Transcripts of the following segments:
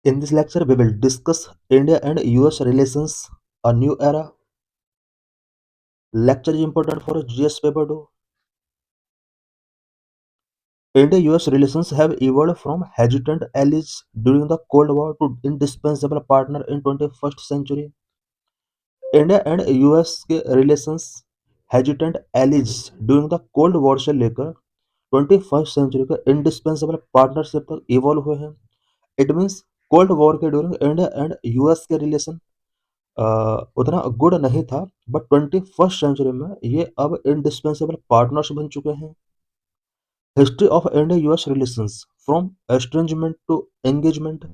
In this lecture, we will discuss India and US relations, a new era. Lecture is important for GS paper 2. India-US relations have evolved from hesitant allies during the Cold War to indispensable partner in 21st century. India and US के relations hesitant allies during the cold war से लेकर 21st century के indispensable partnership तक evolve हुए हैं. It means cold war के during India and US के relation उतना गुड नहीं था, बट 21st सेंचुरी में ये अब इंडिस्पेंसेबल पार्टनर्स बन चुके हैं. History of India US relations from estrangement to engagement.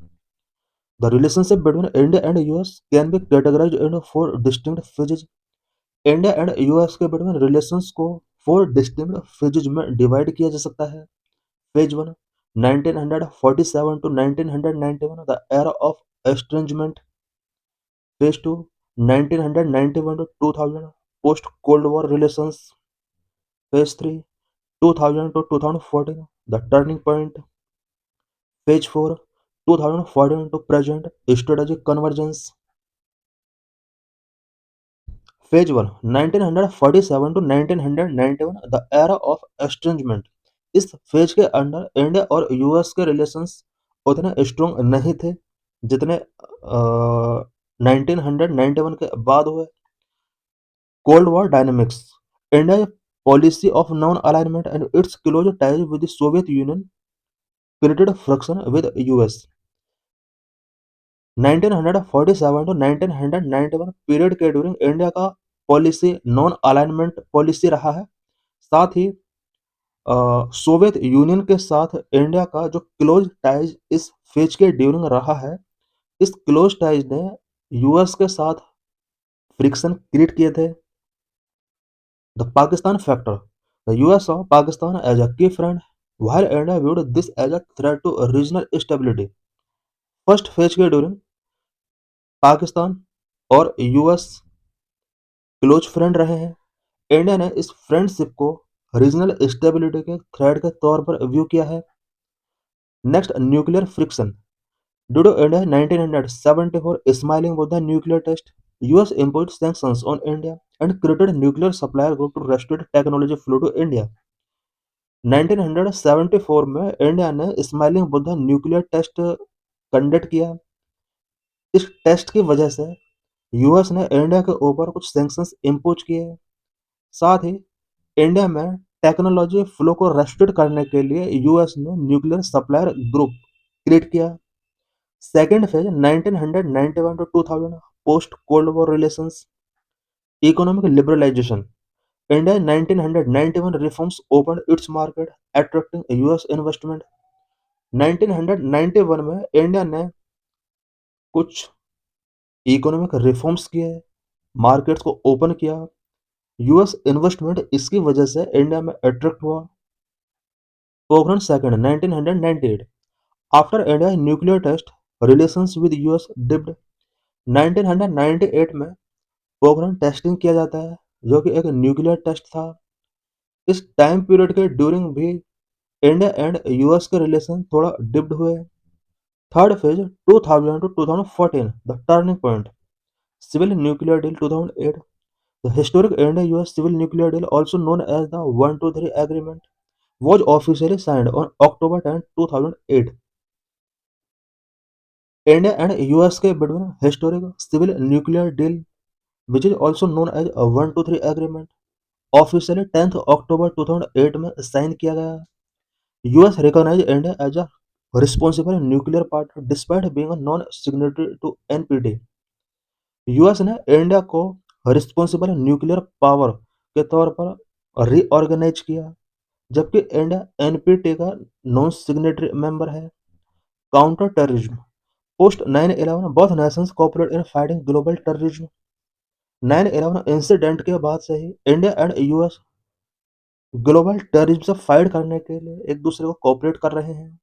The relationship between India and US can be categorized into four distinct phases. India and US के बीच में रिलेशंस को 4 distinct phases में डिवाइड किया जा सकता है. Phase 1 1947 to 1991 the era of estrangement. Phase 2 1991 to 2000 post cold war relations. Phase 3 2000 to 2014 the turning point. Phase 4 2014 to present strategic convergence. Phase 1 1947 to 1991 the era of एस्ट्रेंजमेंट. इस phase के under India और US के relations उतने strong नहीं थे जितने 1991 के बाद हुए. Cold war dynamics. India policy of non alignment and it's close ties with the Soviet union created friction with US. 1947 to 1991 period के ड्यूरिंग इंडिया का पॉलिसी नॉन अलाइनमेंट पॉलिसी रहा है. साथ ही सोवियत यूनियन के साथ इंडिया का जो close ties इस फेज के ड्यूरिंग रहा है, इस क्लोज टाइज ने यूएस के साथ फ्रिक्शन क्रिएट किए थे. The Pakistan factor. The US saw Pakistan as a key friend while India viewed this as a threat to regional stability. First phase के ड्यूरिंग पाकिस्तान और यूएस क्लोज फ्रेंड रहे हैं. India ने इस फ्रेंडशिप को रीजनल स्टेबिलिटी के थ्रेट के तौर पर व्यू किया है. Next, nuclear friction. Due to India 1974 smiling with the nuclear test, US imposed sanctions on India and created nuclear supplier group to restrict technology flow to India. 1974 में India ने smiling with the nuclear test conduct किया. इस test की वजह से US ने India के ऊपर कुछ सैंक्शंस इम्पोज किए. साथ ही इंडिया में टेक्नोलॉजी फ्लो को रेस्ट्रिक्ट करने के लिए यूएस ने न्यूक्लियर सप्लायर ग्रुप क्रिएट किया. Second phase 1991 to 2000 post cold war relations. Economic liberalisation. India 1991 reforms open its market attracting US investment. 1991 में इंडिया ने कुछ इकोनॉमिक रिफॉर्म्स किए, मार्केट्स को ओपन किया. यूएस इन्वेस्टमेंट इसकी वजह से इंडिया में अट्रैक्ट हुआ. Pokhran second 1998. After India nuclear test relations with US dipped. 1998 में पोखरण टेस्टिंग किया जाता है जो कि एक न्यूक्लियर टेस्ट था. इस टाइम पीरियड के ड्यूरिंग भी इंडिया एंड यूएस के रिलेशन थोड़ा डिप्ड हुए. Third phase 2000 to 2014 the turning point. Civil nuclear deal 2008. The historic India-US civil nuclear deal, also known as the 123 Agreement, was officially signed on October 10, 2008. India and US के between historic civil nuclear deal, which is also known as a 123 Agreement, officially 10th October 2008 में sign किया गया. US recognized India as a responsible nuclear partner despite being a non-signatory to NPT. US ने India को responsible nuclear power के तौर पर reorganise किया, जबकि इंडिया एनपीटी का नॉन सिग्नेटरी मेंबर है. Counter terrorism. Post 9/11 both nations cooperate in fighting global terrorism. 9/11 incident के बाद से ही India and US global terrorism से फाइट करने के लिए एक दूसरे को कोऑपरेट कर रहे हैं.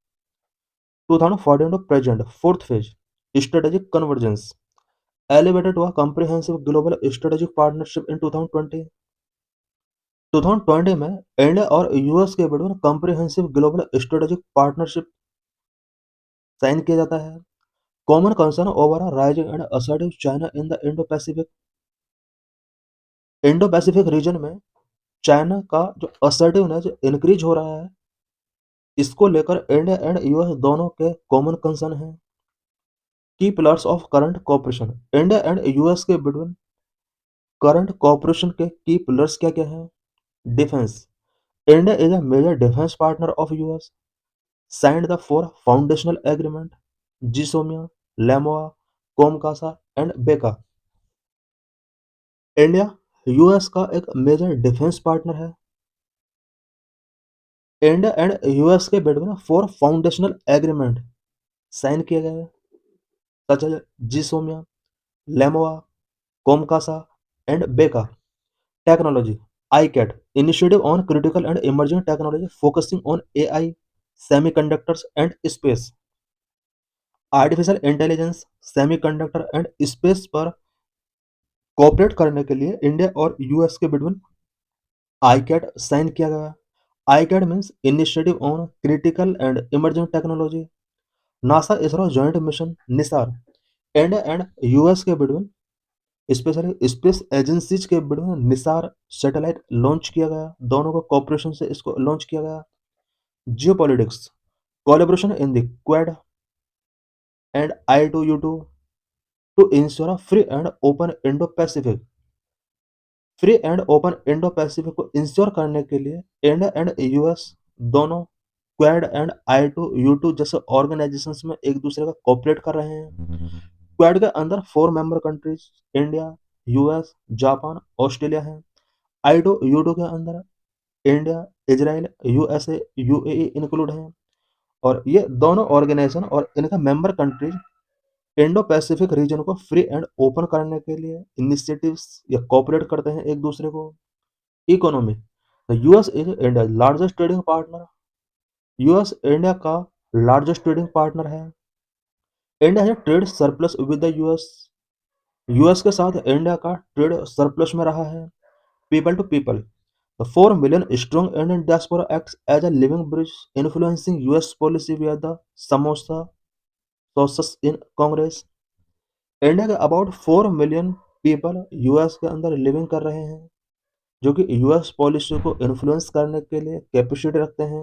2014 to present fourth phase strategic convergence. Elevated to a comprehensive global strategic partnership in 2020. 2020 में इंडिया और यूएस के बीच comprehensive global strategic partnership sign किया जाता है. Common concern over a rising and assertive China in the Indo Pacific region में China का जो असर्टिवनेस इंक्रीज हो रहा है, इसको लेकर इंडिया एंड यूएस दोनों के कॉमन कंसर्न है। की pillars of current cooperation, India and US के बिटवीन करंट कॉपरेशन के की पिलर्स क्या क्या है? Defence, India is a major defence partner of US, signed the four foundational agreement GSOMIA, LEMOA, COMCASA and BECA. India US का एक major defence partner है। India and US के between four foundational agreement sign किए गए हैं, such as GSOMIA, LEMOA, COMCASA and BECA. Technology, ICAT, Initiative on Critical and Emerging Technology focusing on AI, semiconductors and space. Artificial intelligence, semiconductor and space पर cooperate करने के लिए India और US के between ICAT sign किया गया। ICAT means initiative on critical and emerging technology. NASA ISRO joint mission Nisar, India and US के between specially space agencies के बिटवीन निसार सैटेलाइट लॉन्च किया गया, दोनों को कॉपरेशन से इसको लॉन्च किया गया। Geopolitics, collaboration in the quad and I2U2 to ensure a free and open Indo-Pacific। Free and open Indo Pacific को इंश्योर करने के लिए इंडिया एंड यूएस दोनों क्वाड एंड I2U2 जैसे ऑर्गेनाइजेशंस में एक दूसरे का कोऑपरेट कर रहे हैं। क्वाड के अंदर 4 member countries India, US, Japan, Australia हैं। I2U2 के अंदर India, Israel, USA, UAE include हैं। और ये दोनों ऑर्गेनाइजेशन और इनका member countries Indo Pacific reason को फ्री एंड ओपन करने के लिए इनिशिएटिव्स या कोऑपरेट करते हैं एक दूसरे को। Economy, the US is India largest trading partner. US India का लार्जेस्ट ट्रेडिंग पार्टनर है। इंडिया है trade surplus with the US. US के साथ इंडिया का ट्रेड सरप्लस में रहा है। People to people, the 4 million strong Indian diaspora acts as a living bridge influencing US policy via the Samosa sources in Congress। India के about 4 million people US के अंदर living कर रहे हैं, जो कि यूएस पॉलिसी को इन्फ्लुएंस करने के लिए कैपेसिटी रखते हैं।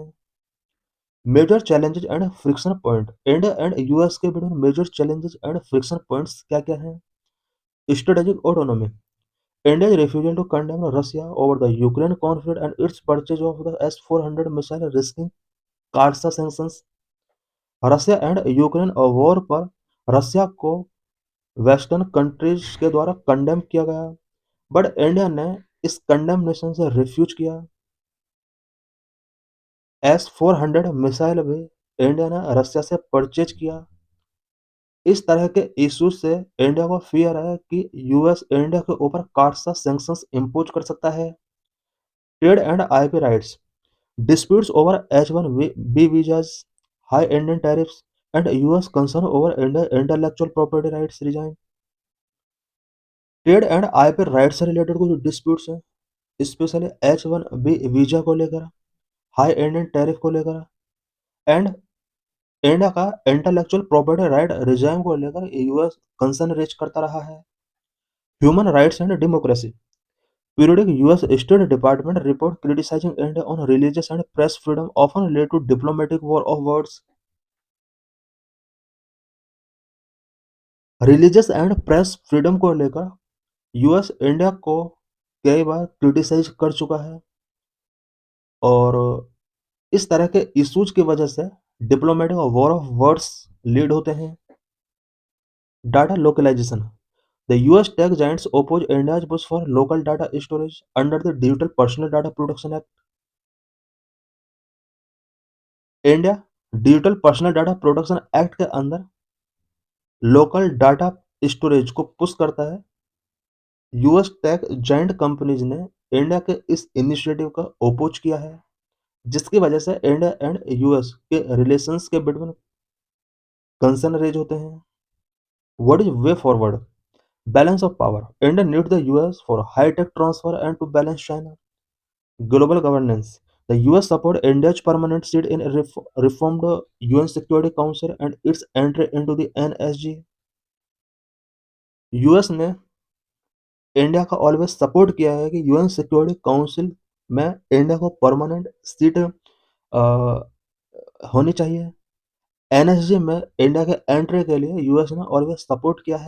Major challenges and friction point, India and US के बीच major challenges and friction points क्या क्या हैं? Strategic autonomy, India refusal to condemn Russia over the Ukraine conflict and its purchase of the S-400 missile risking कार्सा sanctions. Russia and Ukraine war पर Russia को western countries के द्वारा condemn किया गया, बट इंडिया ने इस कंडेमनेशन से रिफ्यूज किया। S-400 मिसाइल भी इंडिया ने रशिया से परचेज किया। इस तरह के इश्यूज से इंडिया को फियर है कि यूएस इंडिया के ऊपर कार्सा सैंक्शंस इम्पोज कर सकता है। Trade and IP rights, disputes over H-1B visas, high Indian tariffs, and US concern over intellectual property rights resign। Trade and IP rights से रिलेटेड कुछ डिस्प्यूट्स हैं, स्पेशली H-1B वीजा को लेकर, हाई इंडियन टैरिफ को लेकर and India का intellectual property right regime को लेकर यूएस कंसर्न रेज करता रहा है। Human rights and democracy, periodic US State Department report criticizing India on religious and press freedom often led to diplomatic war of words। Religious and press freedom को लेकर US India को कई बार criticise कर चुका है और इस तरह के इश्यूज की वजह से diplomatic war of words lead होते हैं। Data localisation, the US tech giants oppose India's push for local data storage under the digital personal data protection act. India digital personal data protection act के अंदर local data storage को push करता है। US tech giant companies ने India के इस initiative का oppose किया है, जिसकी वजह से इंडिया एंड यूएस के रिलेशंस के बिटवीन कंसर्न रेज होते हैं। What is way forward? Balance of power, India need the US for high tech transfer and to balance China. Global governance, The US support India's permanent seat in reformed UN Security Council and its entry into the NSG. US ने India का always support किया है कि UN security council में India को permanent seat होनी चाहिए। NSG में इंडिया के एंट्री के लिए यूएस ने ऑलवेज सपोर्ट किया है।